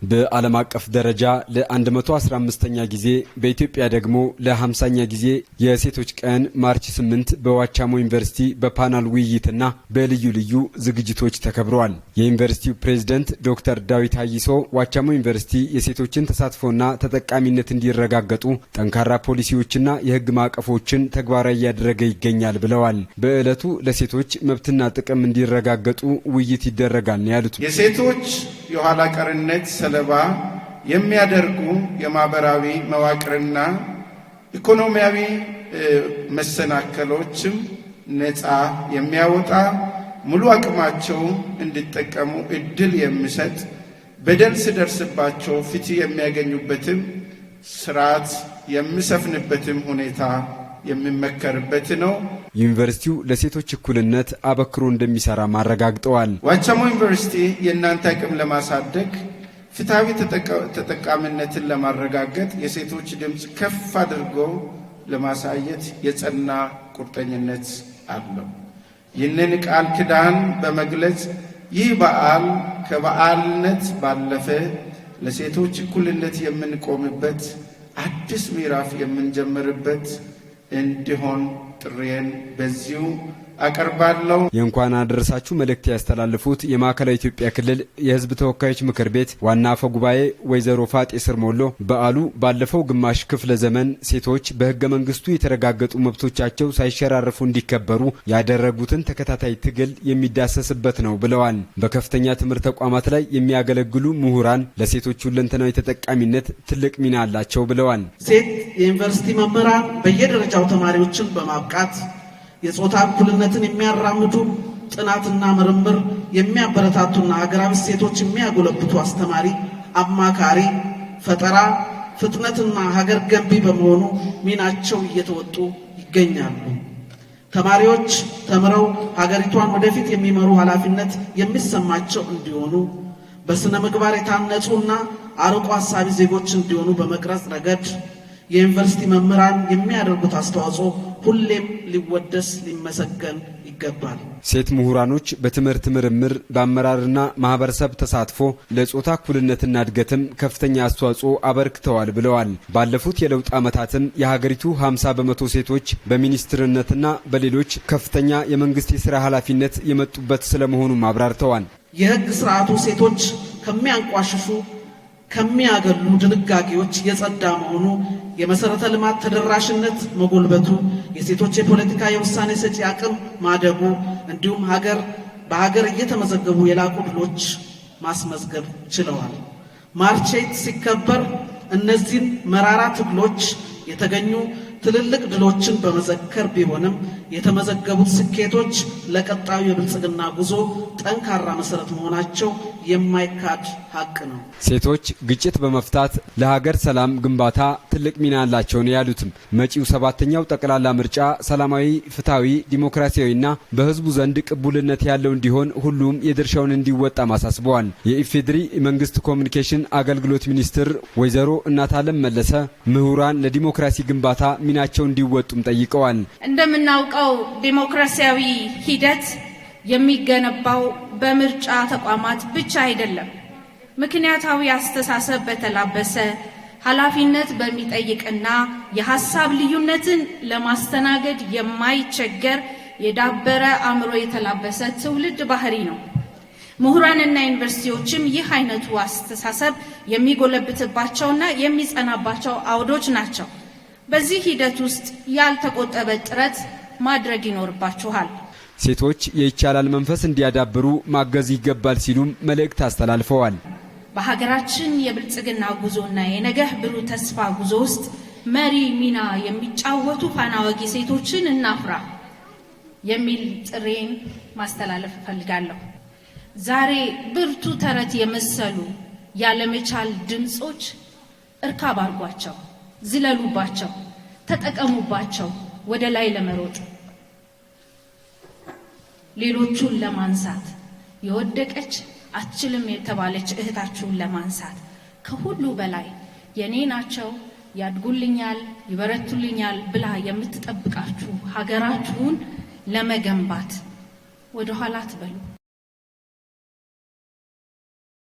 በዓለም አቀፍ ደረጃ ለ115ኛ ጊዜ በኢትዮጵያ ደግሞ ለ50ኛ ጊዜ የሴቶች ቀን ማርች 8 በዋቻሞ ዩኒቨርሲቲ በፓናል ውይይትና በልዩ ልዩ ዝግጅቶች ተከብረዋል። የዩኒቨርሲቲው ፕሬዝዳንት ዶክተር ዳዊት ሃይሶ ዋቻሞ ዩኒቨርሲቲ የሴቶችን ተሳትፎና ተጠቃሚነት እንዲረጋገጡ ጠንካራ ፖሊሲዎችና የሕግ ማዕቀፎችን ተግባራዊ ያደረገ ይገኛል ብለዋል። በዕለቱ ለሴቶች መብትና ጥቅም እንዲረጋገጡ ውይይት ይደረጋል ነው ያሉት። የሴቶች የኋላ ቀርነት ሰለባ የሚያደርጉ የማህበራዊ መዋቅርና ኢኮኖሚያዊ መሰናከሎችም ነፃ የሚያወጣ ሙሉ አቅማቸው እንዲጠቀሙ እድል የሚሰጥ በደል ሲደርስባቸው ፍትህ የሚያገኙበትም ስርዓት የሚሰፍንበትም ሁኔታ የሚመከርበት ነው። ዩኒቨርሲቲው ለሴቶች እኩልነት አበክሮ እንደሚሰራ ማረጋግጠዋል። ዋቻሞ ዩኒቨርሲቲ የእናንተ አቅም ለማሳደግ ፍትሃዊ ተጠቃሚነትን ለማረጋገጥ የሴቶች ድምፅ ከፍ አድርጎ ለማሳየት የጸና ቁርጠኝነት አለው። ይህንን ቃል ኪዳን በመግለጽ ይህ በዓል ከበዓልነት ባለፈ ለሴቶች እኩልነት የምንቆምበት አዲስ ምዕራፍ የምንጀምርበት እንዲሆን ጥሪዬን በዚሁ አቀርባለሁ። የእንኳን አደረሳችሁ መልእክት ያስተላልፉት የማዕከላዊ ኢትዮጵያ ክልል የሕዝብ ተወካዮች ምክር ቤት ዋና አፈ ጉባኤ ወይዘሮ ፋጤ ስርሞሎ በዓሉ ባለፈው ግማሽ ክፍለ ዘመን ሴቶች በሕገ መንግስቱ የተረጋገጡ መብቶቻቸው ሳይሸራረፉ እንዲከበሩ ያደረጉትን ተከታታይ ትግል የሚዳሰስበት ነው ብለዋል። በከፍተኛ ትምህርት ተቋማት ላይ የሚያገለግሉ ምሁራን ለሴቶች ሁለንተናዊ ተጠቃሚነት ትልቅ ሚና አላቸው ብለዋል። ሴት የዩኒቨርሲቲ መምህራን በየደረጃው ተማሪዎችን በማብቃት የጾታ እኩልነትን የሚያራምዱ ጥናትና ምርምር የሚያበረታቱና ሀገራዊ ሴቶች የሚያጎለብቱ አስተማሪ፣ አማካሪ፣ ፈጠራ፣ ፍጥነትና ሀገር ገንቢ በመሆኑ ሚናቸው እየተወጡ ይገኛሉ። ተማሪዎች ተምረው ሀገሪቷን ወደፊት የሚመሩ ኃላፊነት የሚሰማቸው እንዲሆኑ በስነ ምግባር የታነጹና አርቆ ሀሳቢ ዜጎች እንዲሆኑ በመቅረጽ ረገድ የዩኒቨርሲቲ መምህራን የሚያደርጉት አስተዋጽኦ ሁሌም ሊወደስ ሊመሰገን ይገባል። ሴት ምሁራኖች በትምህርት ምርምር፣ በአመራርና ማህበረሰብ ተሳትፎ ለጾታ እኩልነትና እድገትም ከፍተኛ አስተዋጽኦ አበርክተዋል ብለዋል። ባለፉት የለውጥ ዓመታትም የሀገሪቱ 50 በመቶ ሴቶች በሚኒስትርነትና በሌሎች ከፍተኛ የመንግስት የሥራ ኃላፊነት የመጡበት ስለመሆኑም አብራርተዋል። የሕግ ስርዓቱ ሴቶች ከሚያንቋሽሹ ከሚያገሉ ድንጋጌዎች የጸዳ መሆኑ፣ የመሰረተ ልማት ተደራሽነት መጎልበቱ፣ የሴቶች የፖለቲካ የውሳኔ ሰጪ አቅም ማደጉ እንዲሁም በሀገር እየተመዘገቡ የላቁ ድሎች ማስመዝገብ ችለዋል። ማርች 8 ሲከበር እነዚህን መራራ ትግሎች የተገኙ ትልልቅ ድሎችን በመዘከር ቢሆንም የተመዘገቡት ስኬቶች ለቀጣዩ የብልጽግና ጉዞ ጠንካራ መሰረት መሆናቸው የማይካድ ሀቅ ነው። ሴቶች ግጭት በመፍታት ለሀገር ሰላም ግንባታ ትልቅ ሚና አላቸው ነው ያሉትም። መጪው 7ኛው ጠቅላላ ምርጫ ሰላማዊ፣ ፍትሃዊ፣ ዲሞክራሲያዊና በህዝቡ ዘንድ ቅቡልነት ያለው እንዲሆን ሁሉም የድርሻውን እንዲወጣ ማሳስበዋል። የኢፌዴሪ መንግስት ኮሚኒኬሽን አገልግሎት ሚኒስትር ወይዘሮ እናታለም መለሰ ምሁራን ለዲሞክራሲ ግንባታ ሚናቸው እንዲወጡም ጠይቀዋል። እንደምናውቀው ዲሞክራሲያዊ ሂደት የሚገነባው በምርጫ ተቋማት ብቻ አይደለም። ምክንያታዊ አስተሳሰብ በተላበሰ ኃላፊነት በሚጠይቅና የሐሳብ ልዩነትን ለማስተናገድ የማይቸገር የዳበረ አእምሮ የተላበሰ ትውልድ ባህሪ ነው። ምሁራንና ዩኒቨርሲቲዎችም ይህ አይነቱ አስተሳሰብ የሚጎለብትባቸውና የሚጸናባቸው አውዶች ናቸው። በዚህ ሂደት ውስጥ ያልተቆጠበ ጥረት ማድረግ ይኖርባችኋል። ሴቶች የይቻላል መንፈስ እንዲያዳብሩ ማገዝ ይገባል ሲሉም መልእክት አስተላልፈዋል። በሀገራችን የብልጽግና ጉዞና የነገህ ብሩህ ተስፋ ጉዞ ውስጥ መሪ ሚና የሚጫወቱ ፋና ወጊ ሴቶችን እናፍራ የሚል ጥሬን ማስተላለፍ እፈልጋለሁ። ዛሬ ብርቱ ተረት የመሰሉ ያለመቻል ድምጾች እርካብ አድርጓቸው፣ ዝለሉባቸው፣ ተጠቀሙባቸው ወደ ላይ ለመሮጥ ሌሎቹን ለማንሳት የወደቀች አትችልም የተባለች እህታችሁን ለማንሳት ከሁሉ በላይ የኔ ናቸው ያድጉልኛል ይበረቱልኛል ብላ የምትጠብቃችሁ ሀገራችሁን ለመገንባት ወደ ኋላ አትበሉ።